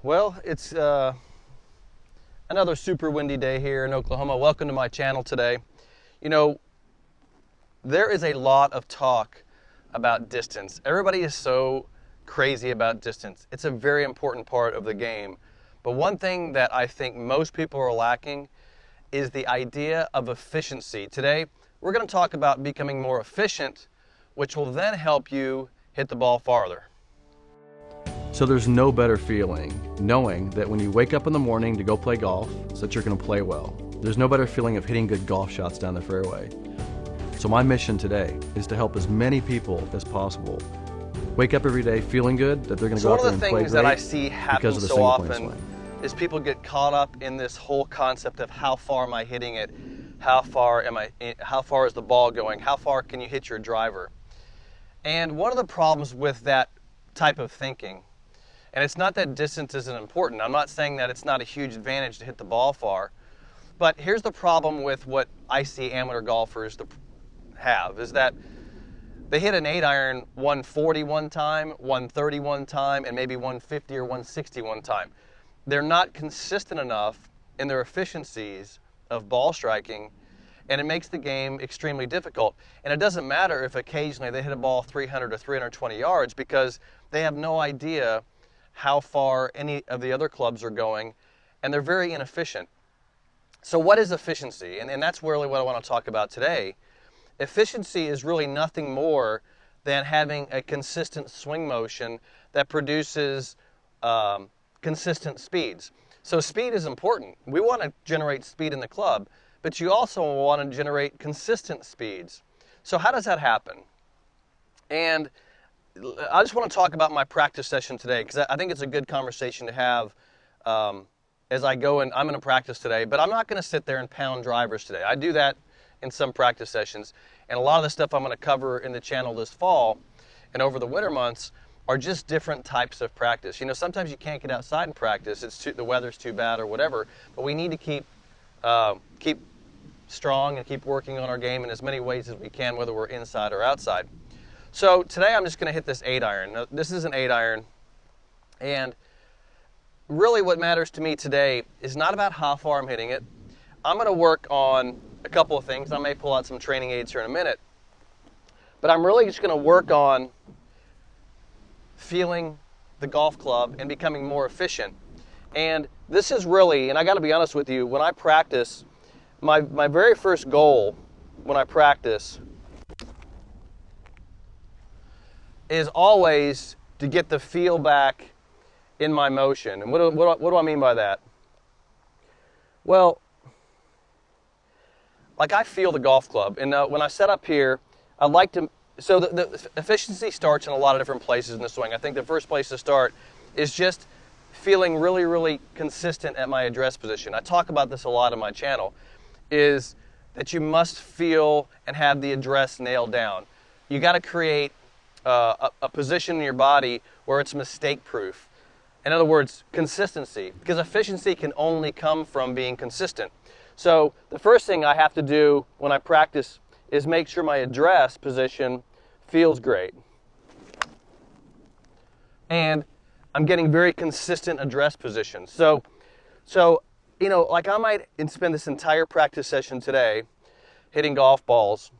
Well, it's another super windy day here in Oklahoma. Welcome to my channel today. You know, there is a lot of talk about distance. Everybody is so crazy about distance. It's a very important part of the game. But one thing that I think most people are lacking is the idea of efficiency. Today, we're going to talk about becoming more efficient, which will then help you hit the ball farther. So there's no better feeling knowing that when you wake up in the morning to go play golf, so that you're going to play well. There's no better feeling of hitting good golf shots down the fairway. So my mission today is to help as many people as possible wake up every day feeling good that they're going to go out there and play great. One of the things that I see happen so often is people get caught up in this whole concept of how far am I hitting it, how far is the ball going, how far can you hit your driver. And one of the problems with that type of thinking, and it's not that distance isn't important. I'm not saying that it's not a huge advantage to hit the ball far. But here's the problem with what I see amateur golfers have, is that they hit an 8-iron 140 one time, 130 one time, and maybe 150 or 160 one time. They're not consistent enough in their efficiencies of ball striking, and it makes the game extremely difficult. And it doesn't matter if occasionally they hit a ball 300 or 320 yards because they have no idea how far any of the other clubs are going, and they're very inefficient. So what is efficiency? And that's really what I want to talk about today. Efficiency is really nothing more than having a consistent swing motion that produces consistent speeds. So speed is important. We want to generate speed in the club, but you also want to generate consistent speeds. So how does that happen? And I just want to talk about my practice session today because I think it's a good conversation to have as I go, and I'm going to practice today, but I'm not going to sit there and pound drivers today. I do that in some practice sessions, and a lot of the stuff I'm going to cover in the channel this fall and over the winter months are just different types of practice. You know, sometimes you can't get outside and practice. The weather's too bad or whatever, but we need to keep strong and keep working on our game in as many ways as we can, whether we're inside or outside. So today I'm just going to hit this 8-iron. Now, this is an 8-iron, and really what matters to me today is not about how far I'm hitting it. I'm going to work on a couple of things. I may pull out some training aids here in a minute, but I'm really just going to work on feeling the golf club and becoming more efficient. And this is really, and I got to be honest with you, when I practice, my very first goal when I practice is always to get the feel back in my motion. And what do I mean by that? Well, like I feel the golf club. And when I set up here, I like to, so the efficiency starts in a lot of different places in the swing. I think the first place to start is just feeling really, really consistent at my address position. I talk about this a lot on my channel, is that you must feel and have the address nailed down. You got to create a position in your body where it's mistake-proof. In other words, consistency, because efficiency can only come from being consistent. So the first thing I have to do when I practice is make sure my address position feels great. And I'm getting very consistent address positions. So you know, like I might spend this entire practice session today hitting golf balls,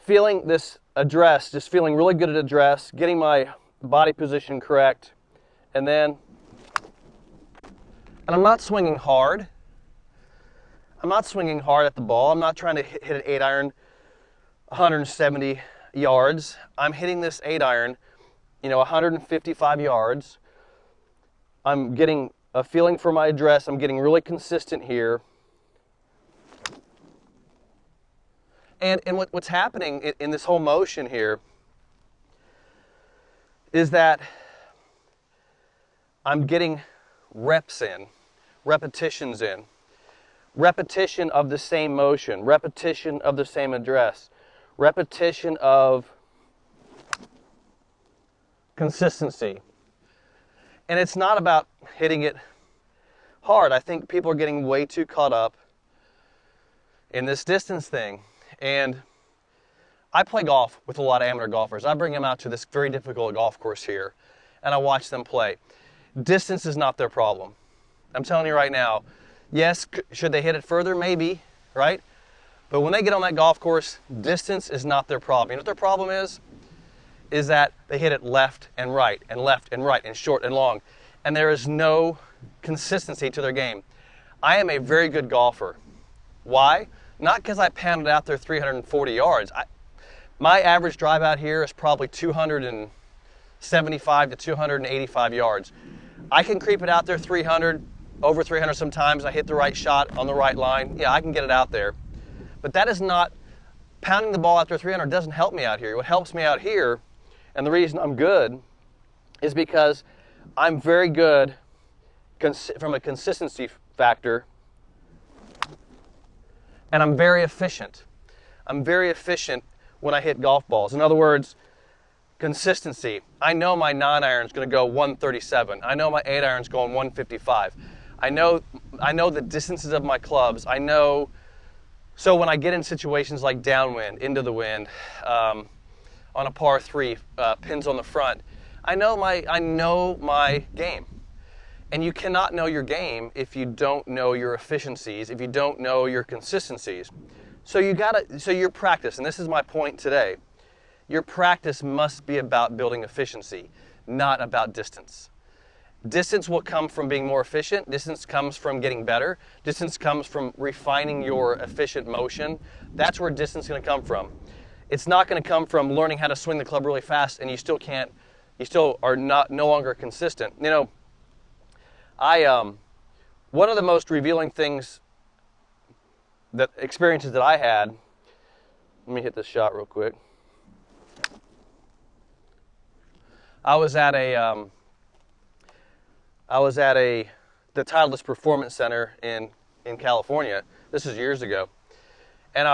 feeling this address, just feeling really good at address, getting my body position correct, and I'm not swinging hard. I'm not swinging hard at the ball. I'm not trying to hit an 8-iron 170 yards. I'm hitting this 8-iron, you know, 155 yards. I'm getting a feeling for my address. I'm getting really consistent here. And what's happening in this whole motion here is that I'm getting reps in, repetitions in, repetition of the same motion, repetition of the same address, repetition of consistency. And it's not about hitting it hard. I think people are getting way too caught up in this distance thing. And I play golf with a lot of amateur golfers. I bring them out to this very difficult golf course here, and I watch them play. distance is not their problem. I'm telling you right now, yes, should they hit it further? Maybe, right? But when they get on that golf course, distance is not their problem. You know what their problem is? Is that they hit it left and right and left and right and short and long. And there is no consistency to their game. I am a very good golfer. Why? Not because I pounded out there 340 yards. My average drive out here is probably 275 to 285 yards. I can creep it out there 300, over 300 sometimes. I hit the right shot on the right line. Yeah, I can get it out there. But that is not, pounding the ball out there 300 doesn't help me out here. What helps me out here, and the reason I'm good, is because I'm very good from a consistency factor, and I'm very efficient. I'm very efficient when I hit golf balls. In other words, consistency. I know my 9-iron is going to go 137. I know my 8-iron is going 155. I know the distances of my clubs. I know. So when I get in situations like downwind, into the wind, on a par 3, pins on the front, I know my game. And you cannot know your game if you don't know your efficiencies, if you don't know your consistencies. So your practice, and this is my point today, your practice must be about building efficiency, not about distance. Distance will come from being more efficient. Distance comes from getting better. Distance comes from refining your efficient motion. That's where distance is going to come from. It's not going to come from learning how to swing the club really fast and you still are no longer consistent. You know, one of the most revealing experiences that I had, let me hit this shot real quick. I was at the Titleist Performance Center in California. This is years ago. And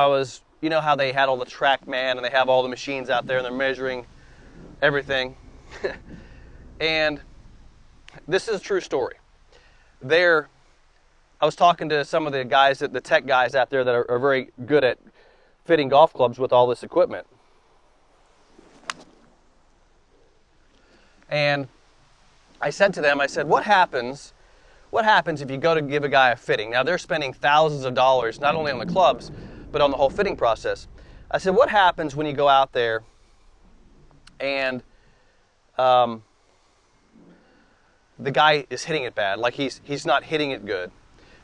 you know how they had all the TrackMan and they have all the machines out there and they're measuring everything. And this is a true story. I was talking to some of the guys, the tech guys out there that are very good at fitting golf clubs with all this equipment. And I said to them, what happens if you go to give a guy a fitting? Now they're spending thousands of dollars, not only on the clubs, but on the whole fitting process. I said, what happens when you go out there and the guy is hitting it bad, like he's not hitting it good?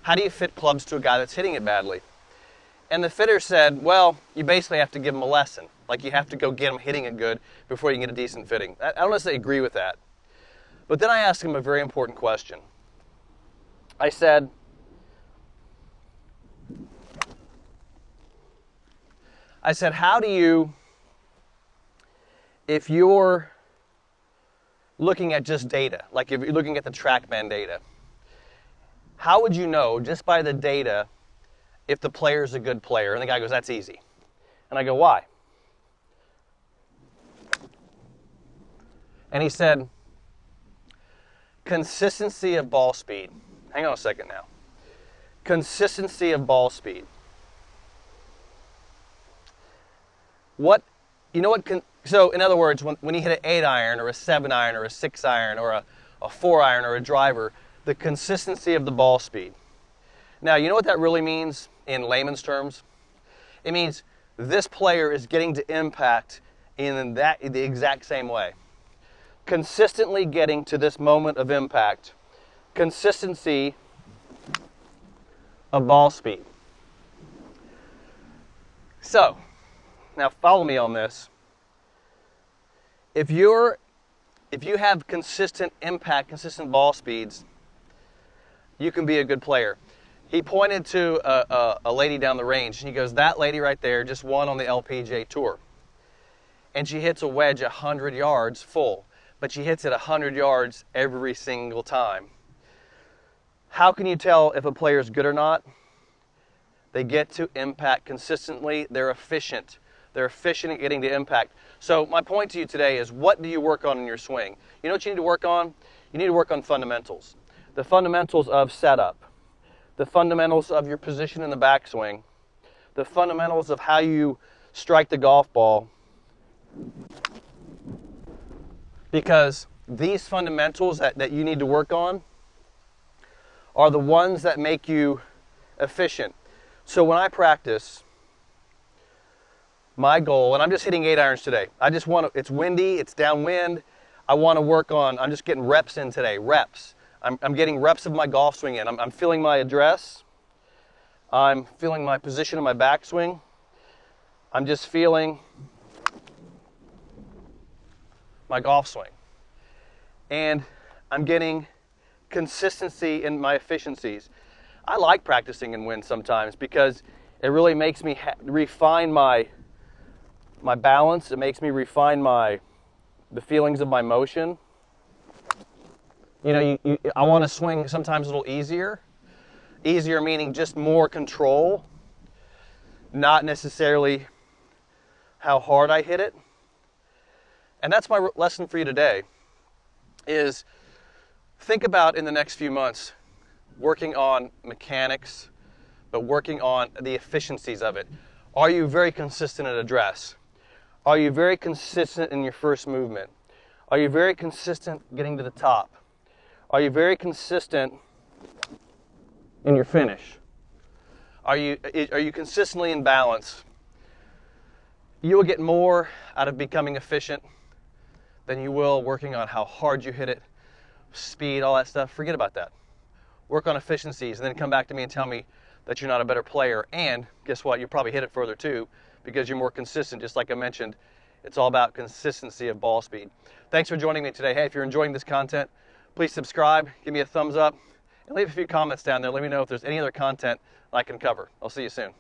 How do you fit clubs to a guy that's hitting it badly? And the fitter said, well, you basically have to give him a lesson. Like you have to go get him hitting it good before you can get a decent fitting. I don't necessarily agree with that. But then I asked him a very important question. I said, how do you, if you're looking at just data, like if you're looking at the TrackMan data, how would you know just by the data if the player is a good player? And the guy goes, that's easy. And I go, why? And he said, consistency of ball speed. Hang on a second now. Consistency of ball speed. So in other words, when you hit an 8-iron or a 7-iron or a 6-iron or a 4-iron or a driver, the consistency of the ball speed. Now, you know what that really means in layman's terms? It means this player is getting to impact in the exact same way. Consistently getting to this moment of impact. Consistency of ball speed. So, now follow me on this. If you have consistent impact, consistent ball speeds, you can be a good player. He pointed to a lady down the range, and he goes, that lady right there just won on the LPGA Tour. And she hits a wedge 100 yards full, but she hits it 100 yards every single time. How can you tell if a player is good or not? They get to impact consistently. They're efficient. They're efficient at getting to impact. So my point to you today is, what do you work on in your swing? You know what you need to work on? You need to work on fundamentals. The fundamentals of setup. The fundamentals of your position in the backswing. The fundamentals of how you strike the golf ball. Because these fundamentals that you need to work on are the ones that make you efficient. So when I practice, my goal, and I'm just hitting 8 irons today. I just want to, it's windy, it's downwind. I want to work on, I'm just getting reps in today, reps. I'm getting reps of my golf swing in. I'm feeling my address. I'm feeling my position in my backswing. I'm just feeling my golf swing. And I'm getting consistency in my efficiencies. I like practicing in wind sometimes because it really makes me refine my balance. It makes me refine the feelings of my motion. You know, I want to swing sometimes a little easier. Easier meaning just more control, not necessarily how hard I hit it. And that's my lesson for you today, is think about in the next few months working on mechanics, but working on the efficiencies of it. Are you very consistent at address? Are you very consistent in your first movement? Are you very consistent getting to the top? Are you very consistent in your finish? Are you consistently in balance? You will get more out of becoming efficient than you will working on how hard you hit it, speed, all that stuff. Forget about that. Work on efficiencies and then come back to me and tell me that you're not a better player. And guess what? You'll probably hit it further too because you're more consistent. Just like I mentioned, it's all about consistency of ball speed. Thanks for joining me today. Hey, if you're enjoying this content, please subscribe, give me a thumbs up, and leave a few comments down there. Let me know if there's any other content I can cover. I'll see you soon.